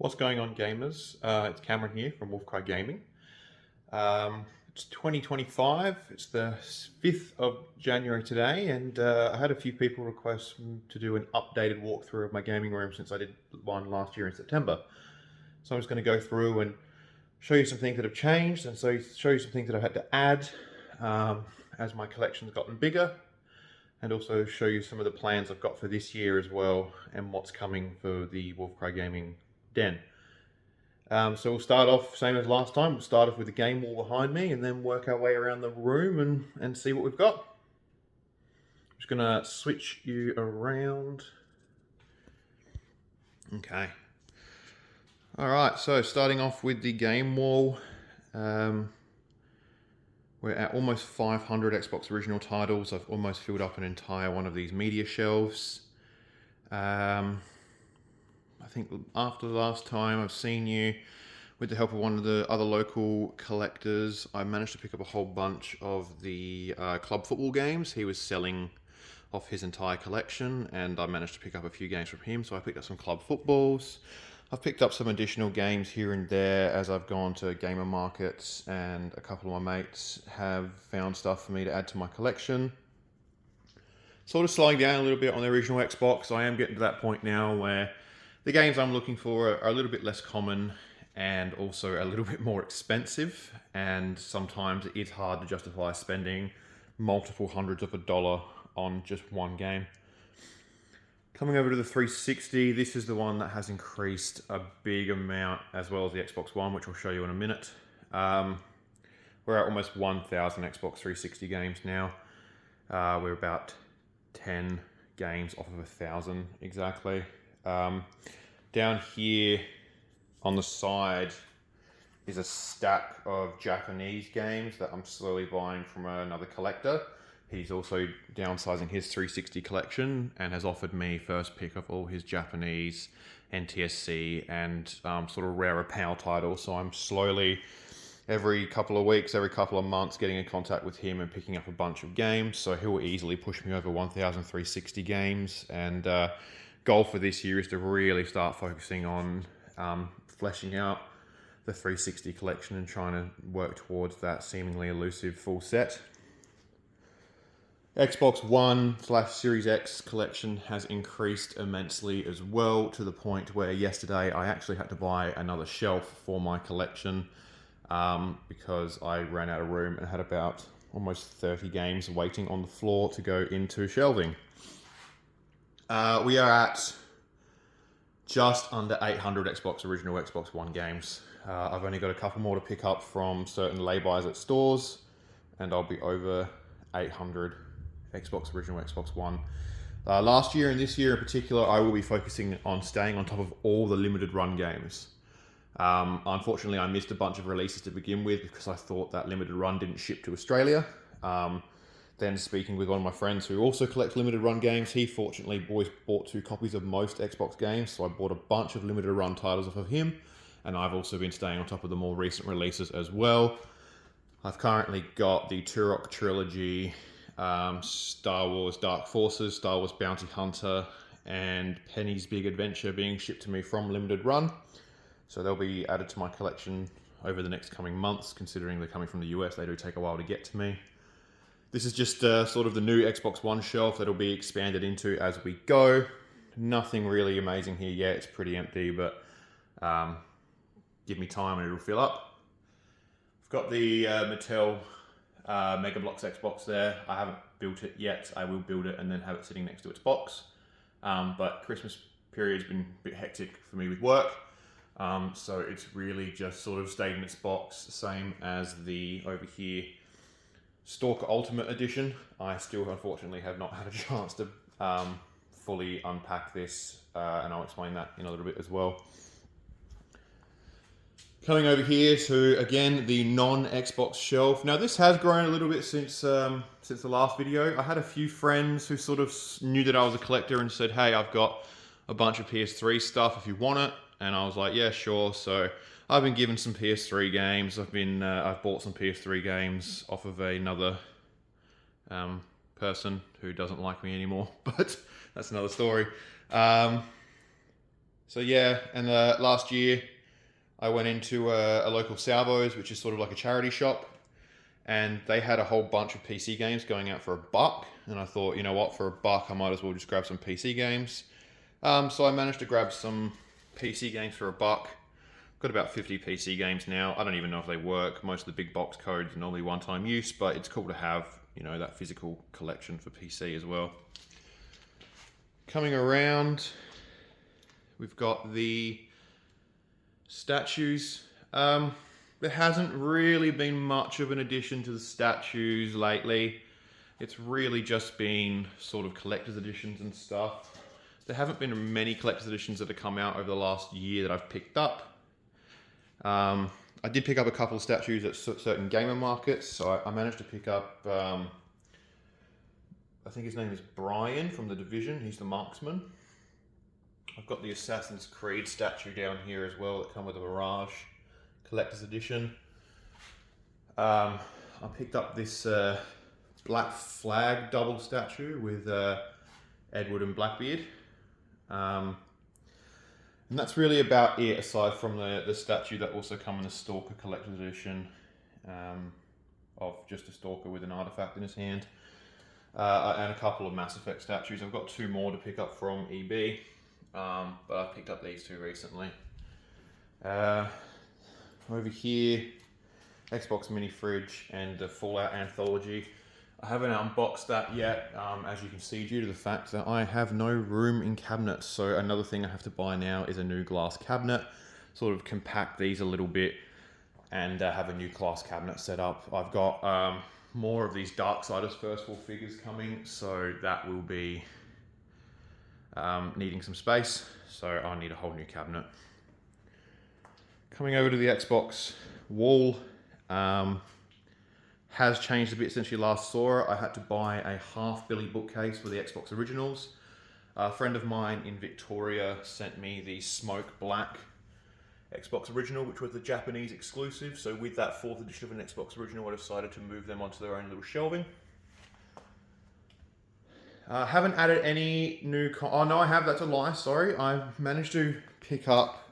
What's going on, gamers? It's Cameron here from WolfcryGaming. It's 2025, it's the 5th of January today, and I had a few people request to do an updated walkthrough of my gaming room since I did one last year in September. So I'm just going to go through and show you some things that have changed, and so show you some things that I've had to add as my collection's gotten bigger, and also show you some of the plans I've got for this year as well, and what's coming for the WolfcryGaming den. So we'll start off same as last time. We'll start off with the game wall behind me and then work our way around the room and see what we've got. I'm just gonna switch you around. Okay. All right, so starting off with the game wall. We're at almost 500 Xbox original titles. I've almost filled up an entire one of these media shelves. I think after the last time I've seen you, with the help of one of the other local collectors, I managed to pick up a whole bunch of the club football games. He was selling off his entire collection, and I managed to pick up a few games from him. So I picked up some club footballs. I've picked up some additional games here and there as I've gone to gamer markets, and a couple of my mates have found stuff for me to add to my collection. Sort of slowing down a little bit on the original Xbox. I am getting to that point now where the games I'm looking for are a little bit less common and also a little bit more expensive, and sometimes it is hard to justify spending multiple hundreds of a dollar on just one game. Coming over to the 360, this is the one that has increased a big amount, as well as the Xbox One, which I'll show you in a minute. We're at almost 1,000 Xbox 360 games now. We're about 10 games off of 1,000 exactly. Down here on the side is a stack of Japanese games that I'm slowly buying from another collector. He's also downsizing his 360 collection and has offered me first pick of all his Japanese NTSC and sort of rarer PAL titles. So I'm slowly, every couple of weeks, every couple of months, getting in contact with him and picking up a bunch of games. So he'll easily push me over 1,360 games, and goal for this year is to really start focusing on fleshing out the 360 collection and trying to work towards that seemingly elusive full set. Xbox One / Series X collection has increased immensely as well, to the point where yesterday I actually had to buy another shelf for my collection because I ran out of room and had about almost 30 games waiting on the floor to go into shelving. We are at just under 800 original Xbox One games. I've only got a couple more to pick up from certain lay-bys at stores, and I'll be over 800 original Xbox One. Last year and this year in particular, I will be focusing on staying on top of all the limited run games. Unfortunately, I missed a bunch of releases to begin with because I thought that limited run didn't ship to Australia. Then speaking with one of my friends who also collects limited run games, he fortunately always bought 2 copies of most Xbox games, so I bought a bunch of limited run titles off of him, and I've also been staying on top of the more recent releases as well. I've currently got the Turok trilogy, Star Wars Dark Forces, Star Wars Bounty Hunter, and Penny's Big Adventure being shipped to me from limited run, so they'll be added to my collection over the next coming months. Considering they're coming from the US, they do take a while to get to me. This is just sort of the new Xbox One shelf that'll be expanded into as we go. Nothing really amazing here yet. It's pretty empty, but give me time and it'll fill up. I've got the Mattel Mega Bloks Xbox there. I haven't built it yet. I will build it and then have it sitting next to its box. But Christmas period's been a bit hectic for me with work. So it's really just sort of stayed in its box, same as the over here Stalker Ultimate Edition. I still unfortunately have not had a chance to fully unpack this, and I'll explain that in a little bit as well. Coming over here to, again, the non-Xbox shelf. Now this has grown a little bit since the last video. I had a few friends who sort of knew that I was a collector and said, hey, I've got a bunch of PS3 stuff if you want it. And I was like, yeah, sure. So I've been given some PS3 games. I've bought some PS3 games off of another person who doesn't like me anymore, but that's another story. So yeah, and last year I went into a local Salvos, which is sort of like a charity shop, and they had a whole bunch of PC games going out for $1. And I thought, you know what, for $1, I might as well just grab some PC games. So I managed to grab some PC games for $1. Got about 50 PC games now. I don't even know if they work. Most of the big box codes are normally one-time use, but it's cool to have, you know, that physical collection for PC as well. Coming around, we've got the statues. There hasn't really been much of an addition to the statues lately. It's really just been sort of collector's editions and stuff. There haven't been many collector's editions that have come out over the last year that I've picked up. I did pick up a couple of statues at certain gamer markets. So I managed to pick up, I think his name is Brian from The Division. He's the marksman. I've got the Assassin's Creed statue down here as well that come with a Mirage collector's edition. I picked up this Black Flag double statue with Edward and Blackbeard. And that's really about it, aside from the statue that also come in the Stalker collector's edition of just a Stalker with an artifact in his hand. And a couple of Mass Effect statues. I've got 2 more to pick up from EB, but I picked up these 2 recently. Over here, Xbox mini fridge and the Fallout anthology. I haven't unboxed that yet, as you can see, due to the fact that I have no room in cabinets. So another thing I have to buy now is a new glass cabinet, sort of compact these a little bit and have a new glass cabinet set up. I've got more of these Darksiders First War figures coming, so that will be needing some space. So I need a whole new cabinet. Coming over to the Xbox wall, has changed a bit since you last saw it. I had to buy a half Billy bookcase for the Xbox Originals. A friend of mine in Victoria sent me the Smoke Black Xbox Original, which was the Japanese exclusive. So with that 4th edition of an Xbox Original, I decided to move them onto their own little shelving. Haven't added any new... oh no, I have. That's a lie. Sorry. I managed to pick up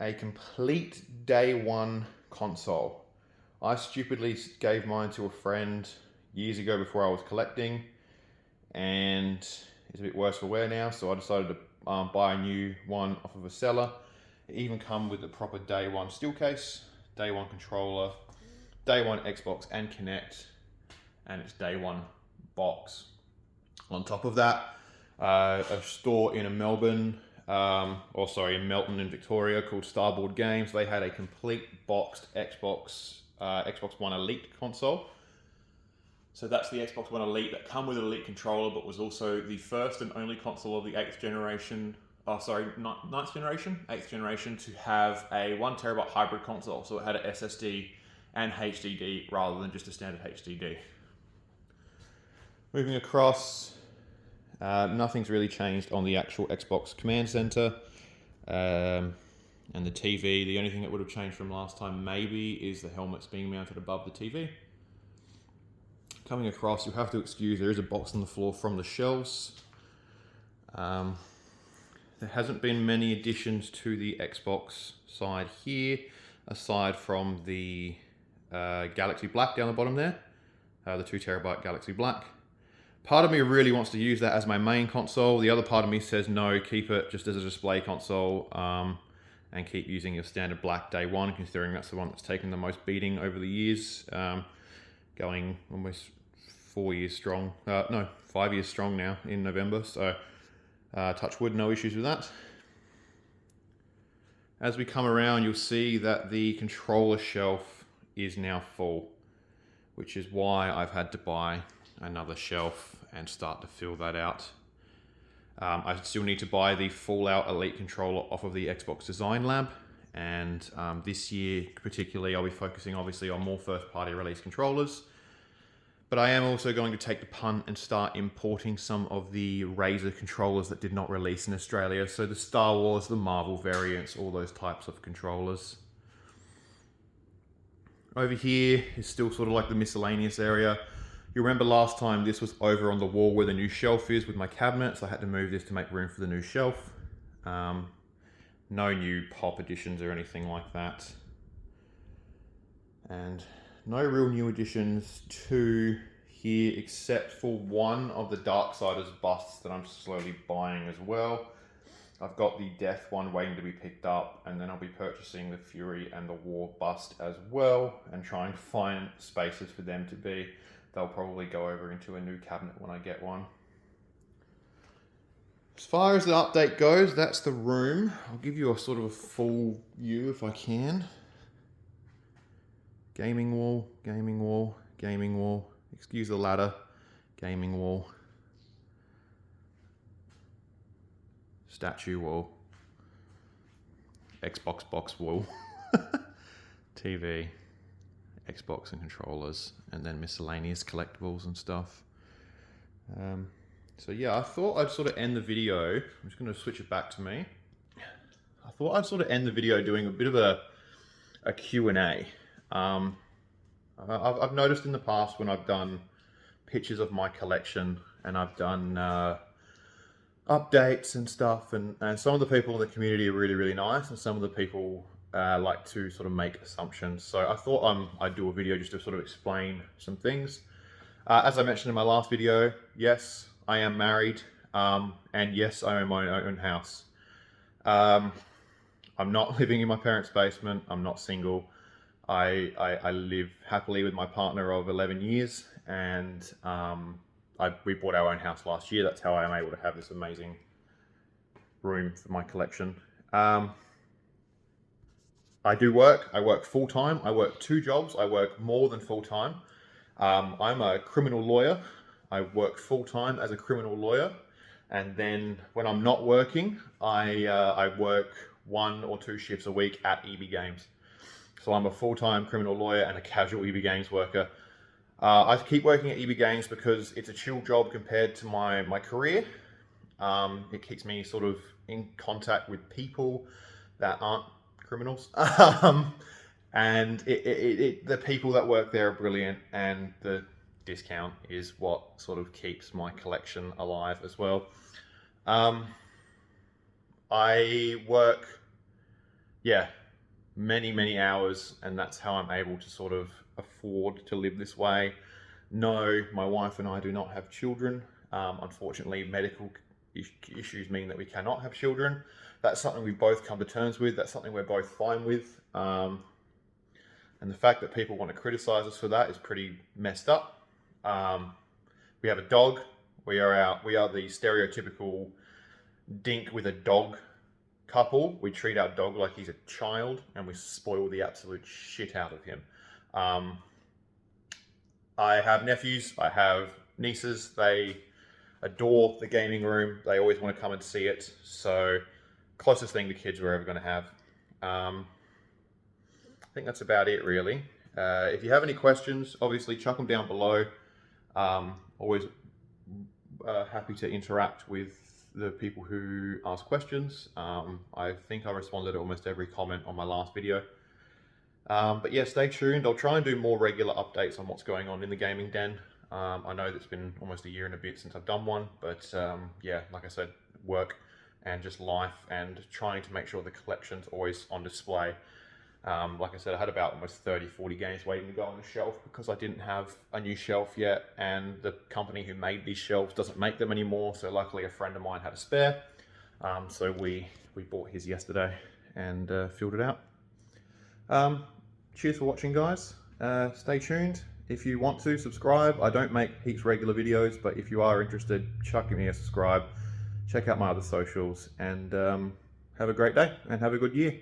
a complete day 1 console. I stupidly gave mine to a friend years ago before I was collecting, and it's a bit worse for wear now, so I decided to buy a new one off of a seller. It even come with the proper day 1 steel case, day 1 controller, day 1 Xbox and Kinect, and its day 1 box. On top of that, a store in Melton in Victoria called Starboard Games. They had a complete boxed Xbox One Elite console. So that's the Xbox One Elite that come with an Elite controller, but was also the first and only console of the 8th generation to have a 1TB hybrid console. So it had an SSD and HDD rather than just a standard HDD. Moving across, nothing's really changed on the actual Xbox Command Center. And the TV, the only thing that would have changed from last time maybe is the helmets being mounted above the TV. Coming across, you'll have to excuse, there is a box on the floor from the shelves. There hasn't been many additions to the Xbox side here, aside from the Galaxy Black down the bottom there, the 2TB Galaxy Black. Part of me really wants to use that as my main console. The other part of me says no, keep it just as a display console. And keep using your standard black day 1, considering that's the one that's taken the most beating over the years, going almost 4 years strong. 5 years strong now in November, so touch wood, no issues with that. As we come around, you'll see that the controller shelf is now full, which is why I've had to buy another shelf and start to fill that out. I still need to buy the Fallout Elite controller off of the Xbox Design Lab, and this year particularly I'll be focusing obviously on more first-party release controllers, but I am also going to take the punt and start importing some of the Razer controllers that did not release in Australia, so the Star Wars, the Marvel variants, all those types of controllers. Over here is still sort of like the miscellaneous area. You remember last time this was over on the wall where the new shelf is with my cabinets. I had to move this to make room for the new shelf. No new pop additions or anything like that. And no real new additions to here except for one of the Darksiders busts that I'm slowly buying as well. I've got the Death one waiting to be picked up, and then I'll be purchasing the Fury and the War bust as well, and trying to find spaces for them to be. They'll probably go over into a new cabinet when I get one. As far as the update goes, that's the room. I'll give you a sort of a full view if I can. Gaming wall, gaming wall, gaming wall. Excuse the ladder. Gaming wall. Statue wall. Xbox box wall. TV. Xbox and controllers. And then miscellaneous collectibles and stuff. So yeah, I thought I'd sort of end the video. I'm just going to switch it back to me. I thought I'd sort of end the video doing a bit of a Q&A. I've noticed in the past when I've done pictures of my collection and I've done updates and stuff, and some of the people in the community are really nice, and some of the people like to sort of make assumptions. So I thought I'd do a video just to sort of explain some things. As I mentioned in my last video, yes, I am married, and yes, I own my own house. I'm not living in my parents' basement. I'm not single. I live happily with my partner of 11 years, and we bought our own house last year. That's how I am able to have this amazing room for my collection. I do work. I work full-time. I work 2 jobs. I work more than full-time. I'm a criminal lawyer. I work full-time as a criminal lawyer, and then when I'm not working, I work 1 or 2 shifts a week at EB Games. So I'm a full-time criminal lawyer and a casual EB Games worker. I keep working at EB Games because it's a chill job compared to my career. It keeps me sort of in contact with people that aren't criminals. And the people that work there are brilliant, and the discount is what sort of keeps my collection alive as well. I work, many hours, and that's how I'm able to sort of afford to live this way. No, my wife and I do not have children. Unfortunately, medical issues mean that we cannot have children. That's something we've both come to terms with. That's something we're both fine with. And the fact that people want to criticize us for that is pretty messed up. We have a dog. We are the stereotypical dink with a dog couple. We treat our dog like he's a child, and we spoil the absolute shit out of him. I have nephews. I have nieces. They adore the gaming room. They always want to come and see it. So, closest thing to kids we're ever going to have. I think that's about it, really. If you have any questions, obviously chuck them down below. Always happy to interact with the people who ask questions. I think I responded to almost every comment on my last video. But yeah, stay tuned. I'll try and do more regular updates on what's going on in the gaming den. I know that it's been almost a year and a bit since I've done one, but yeah, like I said, work and just life, and trying to make sure the collection's always on display. Like I said, I had about almost 30-40 games waiting to go on the shelf because I didn't have a new shelf yet, and the company who made these shelves doesn't make them anymore, so luckily a friend of mine had a spare. So we bought his yesterday and filled it out. Cheers for watching, guys. Stay tuned. If you want to, subscribe. I don't make heaps regular videos, but if you are interested, chuck me a subscribe. Check out my other socials, and have a great day and have a good year.